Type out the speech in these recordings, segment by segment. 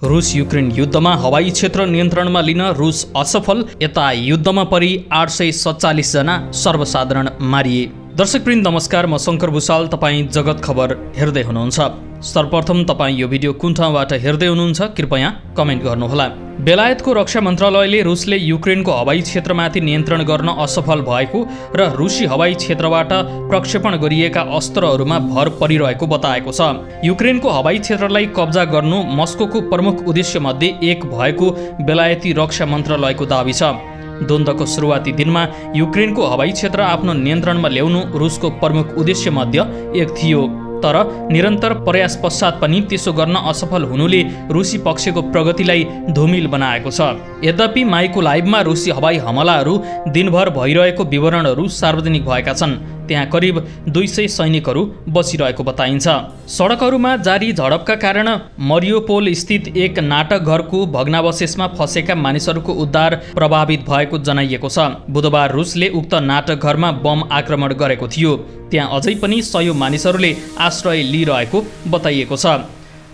रुस युक्रेन युद्धमा हवाई क्षेत्र नियन्त्रणमा लिन रुस असफल, यता युद्धमा परि 847 जना सर्वसाधारण मारिए। दर्शकवृन्द नमस्कार, म शङ्कर भुसाल। तपाईँ जगत खबर हेर्दै हुनुहुन्छ। सर्वप्रथम तपाईँ यो भिडियो कुन ठाउँबाट हेर्दै हुनुहुन्छ कृपया कमेन्ट गर्नुहोला। बेलायतको रक्षा मन्त्रालयले रुसले युक्रेनको हवाई क्षेत्रमाथि नियन्त्रण गर्न असफल भएको र रुसी हवाई क्षेत्रबाट प्रक्षेपण गरिएका अस्त्रहरूमा भर परिरहेको बताएको छ। युक्रेनको हवाई क्षेत्रलाई कब्जा गर्नु मस्कोको प्रमुख उद्देश्यमध्ये एक भएको बेलायती रक्षा मन्त्रालयको दाबी छ। द्वन्द्वको सुरुवाती दिनमा युक्रेनको हवाई क्षेत्र आफ्नो नियन्त्रणमा ल्याउनु रुसको प्रमुख उद्देश्यमध्ये एक थियो, तर निरन्तर प्रयास पश्चात पनि त्यसो गर्न असफल हुनुले रुसी पक्षको प्रगतिलाई धुमिल बनाएको छ। यद्यपि माइको लाइभमा रुसी हवाई हमलाहरू दिनभर भइरहेको विवरणहरू सार्वजनिक भएका छन्। त्यहाँ करिब 200 सैनिकहरू बसिरहेको बताइन्छ। सडकहरूमा जारी झडपका कारण मरियोपोल स्थित एक नाटकघरको भग्नावशेषमा फँसेका मानिसहरूको उद्धार प्रभावित भएको जनाइएको छ। बुधबार रुसले उक्त नाटकघरमा बम आक्रमण गरेको थियो। त्यहाँ अझै पनि 100 मानिसहरूले आश्रय लिइरहेको बताइएको छ।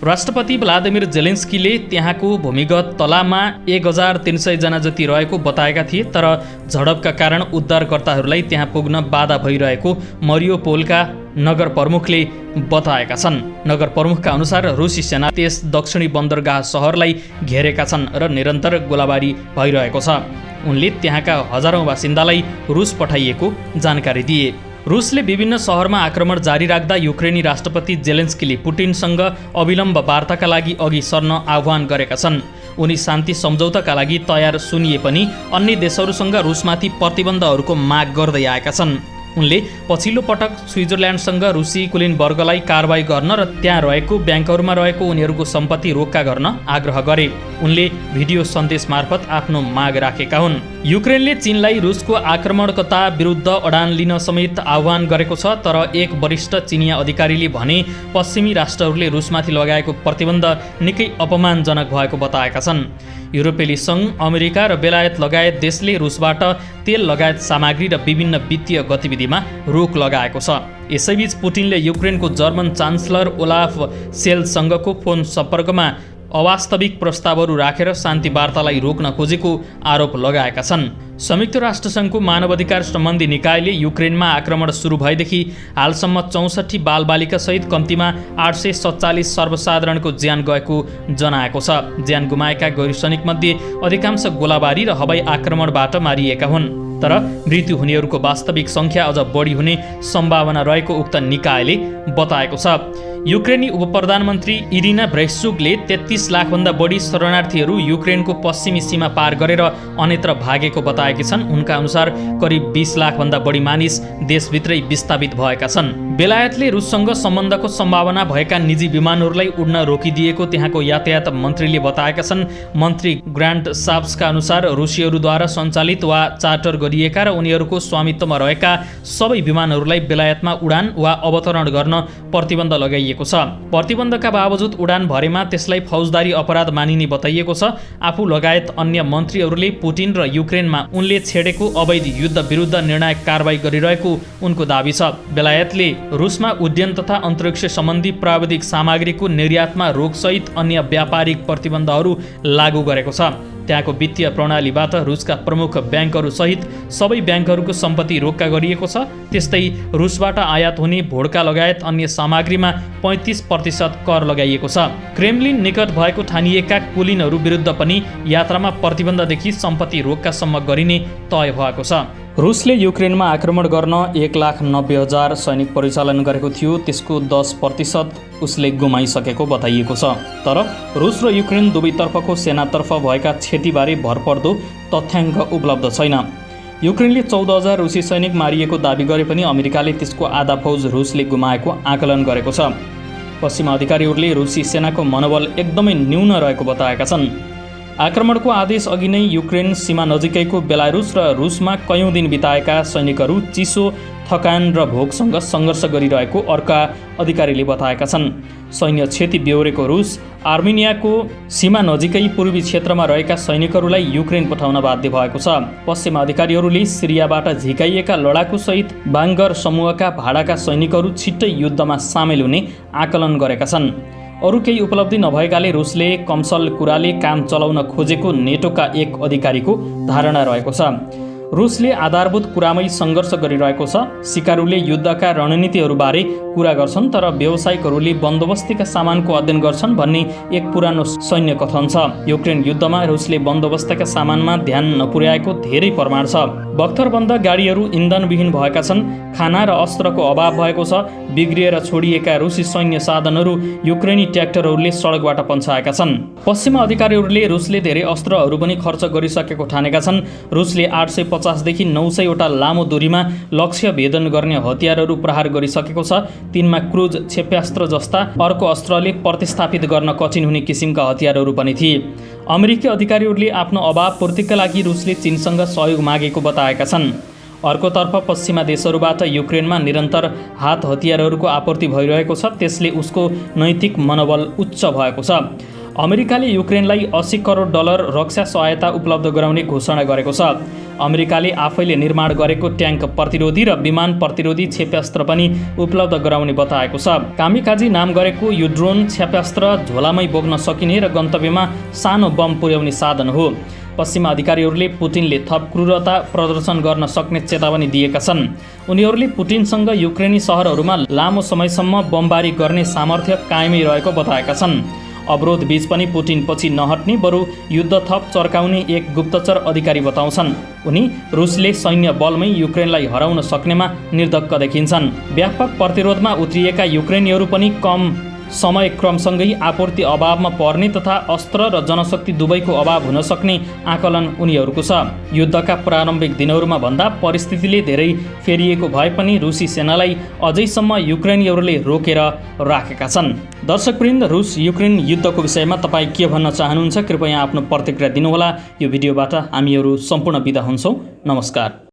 राष्ट्रपति भ्लादिमिर जेलेन्स्कीले त्यहाँको भूमिगत तलामा 1300 जना जति रहेको बताएका थिए, तर झडपका कारण उद्धारकर्ताहरूलाई त्यहाँ पुग्न बाधा भइरहेको मरियोपोलका नगर प्रमुखले बताएका छन्। नगर प्रमुखका अनुसार रुसी सेना त्यस दक्षिणी बन्दरगाह सहरलाई घेरेका छन् र निरन्तर गोलाबारी भइरहेको छ। उनले त्यहाँका हजारौं बासिन्दालाई रुस पठाइएको जानकारी दिए। रुसले विभिन्न सहरमा आक्रमण जारी राख्दा युक्रेनी राष्ट्रपति जेलेन्स्कीले पुटिनसँग अविलम्ब वार्ताका लागि अघि सर्न आह्वान गरेका छन्। उनी शान्ति सम्झौताका लागि तयार सुनिए पनि अन्य देशहरूसँग रुसमाथि प्रतिबन्धहरूको माग गर्दै आएका छन्। उनले पछिल्लो पटक स्विजरल्यान्डसँग रुसी कुलीन वर्गलाई कारबाही गर्न र त्यहाँ रहेको ब्याङ्कहरूमा रहेको उनीहरूको सम्पत्ति रोक्का गर्न आग्रह गरे। उनले भिडियो सन्देश मार्फत आफ्नो माग राखेका हुन्। युक्रेनले चीनलाई रुसको आक्रमणकता विरुद्ध अडान लिन समेत आह्वान गरेको छ, तर एक वरिष्ठ चिनिया अधिकारीले भने पश्चिमी राष्ट्रहरूले रुसमाथि लगाएको प्रतिबन्ध निकै अपमानजनक भएको बताएका छन्। युरोपेली सङ्घ, अमेरिका र बेलायत लगायत देशले रुसबाट तेल लगायत सामग्री र विभिन्न वित्तीय गतिविधिमा रोक लगाएको छ। यसैबीच पुटिनले युक्रेनको जर्मन चान्सलर ओलाफ सेल्जसँगको फोन सम्पर्कमा अवास्तविक प्रस्तावहरू राखेर शान्ति वार्तालाई रोक्न खोजेको आरोप लगाएका छन्। संयुक्त राष्ट्रसङ्घको मानवाधिकार सम्बन्धी निकायले युक्रेनमा आक्रमण सुरु भएदेखि हालसम्म 64 बालबालिका सहित कम्तीमा 847 सर्वसाधारणको ज्यान गएको जनाएको छ। ज्यान गुमाएका गैर सैनिकमध्ये अधिकांश गोलाबारी र हवाई आक्रमणबाट मारिएका हुन्, तर मृत्यु हुनेहरूको वास्तविक सङ्ख्या अझ बढी हुने सम्भावना रहेको उक्त निकायले बताएको छ। युक्रेनी उपप्रधानमन्त्री इरिना ब्रेसुकले 33 लाखभन्दा बढी शरणार्थीहरू युक्रेनको पश्चिमी सीमा पार गरेर अन्यत्र भागेको बताएकी छन्। उनका अनुसार करिब 20 लाखभन्दा बढी मानिस देशभित्रै विस्थापित भएका छन्। बेलायतले रुससँग सम्बन्धको सम्भावना भएका निजी विमानहरूलाई उड्न रोकिदिएको त्यहाँको यातायात मन्त्रीले बताएका छन्। मन्त्री ग्रान्ट साप्सका अनुसार रुसीहरूद्वारा सञ्चालित वा चार्टर गरिएका र उनीहरूको स्वामित्वमा रहेका सबै विमानहरूलाई बेलायतमा उडान वा अवतरण गर्न प्रतिबन्ध लगाइएको छ। प्रतिबन्धका बावजुद उडान भरेमा त्यसलाई फौजदारी अपराध मानिने बताइएको छ। आफू लगायत अन्य मन्त्रीहरूले पुटिन र युक्रेनमा उनले छेडेको अवैध युद्ध विरुद्ध निर्णायक कारबाही गरिरहेको उनको दाबी छ। बेलायतले रुसमा उड्डयन तथा अन्तरिक्ष सम्बन्धी प्राविधिक सामग्रीको निर्यातमा रोकसहित अन्य व्यापारिक प्रतिबन्धहरू लागू गरेको छ। त्यहाँको वित्तीय प्रणालीबाट रुसका प्रमुख ब्याङ्कहरू सहित सबै ब्याङ्कहरूको सम्पत्ति रोक्का गरिएको छ। त्यस्तै रुसबाट आयात हुने भोड्का लगायत अन्य सामग्रीमा 35% कर लगाइएको छ। क्रेमलिन निकट भएको ठानिएका कुलीनहरू विरुद्ध पनि यात्रामा प्रतिबन्धदेखि सम्पत्ति रोक्कासम्म गरिने तय भएको छ। रुसले युक्रेनमा आक्रमण गर्न 1,90,000 सैनिक परिचालन गरेको थियो। त्यसको 10% उसले गुमाइसकेको बताइएको छ। तर रुस र युक्रेन दुवैतर्फको सेनातर्फ भएका क्षतिबारे भरपर्दो तथ्याङ्क उपलब्ध छैन। युक्रेनले 14,000 रुसी सैनिक मारिएको दाबी गरे पनि अमेरिकाले त्यसको आधा फौज रुसले गुमाएको आकलन गरेको छ। पश्चिमा अधिकारीहरूले रुसी सेनाको मनोबल एकदमै न्यून रहेको बताएका छन्। आक्रमणको आदेश अघि नै युक्रेन सीमा नजिकैको बेलारुस र रुसमा कयौं दिन बिताएका सैनिकहरू चिसो, थकान र भोकसँग सङ्घर्ष गरिरहेको अर्का अधिकारीले बताएका छन्। सैन्य क्षति बेहोरेको रुस आर्मेनियाको सीमा नजिकै पूर्वी क्षेत्रमा रहेका सैनिकहरूलाई युक्रेन पठाउन बाध्य भएको छ। पश्चिमा अधिकारीहरूले सिरियाबाट झिकाइएका लडाकु सहित वाग्नर समूहका भाडाका सैनिकहरू छिट्टै युद्धमा सामेल हुने आकलन गरेका छन्। अरू केही उपलब्धि नभएकाले रुसले कमसल कुराले काम चलाउन खोजेको नेटोका एक अधिकारीको धारणा रहेको छ। रुसले आधारभूत कुरामै सङ्घर्ष गरिरहेको छ। सिकारुले युद्धका रणनीतिहरूबारे कुरा गर्छन् तर व्यावसायिकहरूले बन्दोबस्तीका सामानको अध्ययन गर्छन् भन्ने एक पुरानो सैन्य कथन छ। युक्रेन युद्धमा रुसले बन्दोबस्तका सामानमा ध्यान नपुर्याएको धेरै प्रमाण छ। बख्तरबन्द गाडीहरू इन्धनविहीन भएका छन्। खाना र अस्त्रको अभाव भएको छ। बिग्रिएर छोडिएका रुसी सैन्य साधनहरू युक्रेनी ट्र्याक्टरहरूले सडकबाट पन्छाएका छन्। पश्चिमा अधिकारीहरूले रुसले धेरै अस्त्रहरू पनि खर्च गरिसकेको ठानेका छन्। रुसले 850 देखि 900 वटा लामो दूरीमा लक्ष्य भेदन गर्ने हतियारहरू प्रहार गरिसकेको छ। तिनमा क्रुज क्षेप्यास्त्र जस्ता अर्को अस्त्रले प्रतिस्थापित गर्न कठिन हुने किसिमका हतियारहरू पनि थिए। अमेरिकी अधिकारीहरूले आफ्नो अभाव पूर्तिका लागि रुसले चीनसँग सहयोग मागेको बताएका छन्। अर्कोतर्फ पश्चिमा देशहरूबाट युक्रेनमा निरन्तर हात हतियारहरूको आपूर्ति भइरहेको छ। त्यसले उसको नैतिक मनोबल उच्च भएको छ। अमेरिकाले युक्रेनलाई 80 करोड डलर रक्षा सहायता उपलब्ध गराउने घोषणा गरेको छ। अमेरिकाले आफैले निर्माण गरेको ट्याङ्क प्रतिरोधी र विमान प्रतिरोधी क्षेप्यास्त्र पनि उपलब्ध गराउने बताएको छ। कामिकाजी नाम गरेको यो ड्रोन क्षेप्यास्त्र झोलामै बोक्न सकिने र गन्तव्यमा सानो बम पुर्याउने साधन हो। पश्चिमा अधिकारीहरूले पुटिनले थप क्रूरता प्रदर्शन गर्न सक्ने चेतावनी दिएका छन्। उनीहरूले पुटिनसँग युक्रेनी सहरहरूमा लामो समयसम्म बमबारी गर्ने सामर्थ्य कायमै रहेको बताएका छन्। अवरोध बीच पनि पुटिन पछि नहट्ने बरु युद्ध थप चर्काउने एक गुप्तचर अधिकारी बताउँछन्। उनी रुसले सैन्य बलमै युक्रेनलाई हराउन सक्नेमा निर्धक्क देखिन्छन्। व्यापक प्रतिरोधमा उत्रिएका युक्रेनीहरू पनि कम समय क्रमसँगै आपूर्ति अभावमा पर्ने तथा अस्त्र र जनशक्ति दुवैको अभाव हुन सक्ने आकलन उनीहरूको छ। युद्धका प्रारम्भिक दिनहरूमा भन्दा परिस्थितिले धेरै फेरिएको भए पनि रुसी सेनालाई अझैसम्म युक्रेनीहरूले रोकेर राखेका छन्। दर्शकवृन्द, रुस युक्रेन युद्धको विषयमा तपाईँ के भन्न चाहनुहुन्छ? कृपया आफ्नो प्रतिक्रिया दिनुहोला। यो भिडियोबाट हामीहरू सम्पूर्ण बिदा हुन्छौँ। नमस्कार।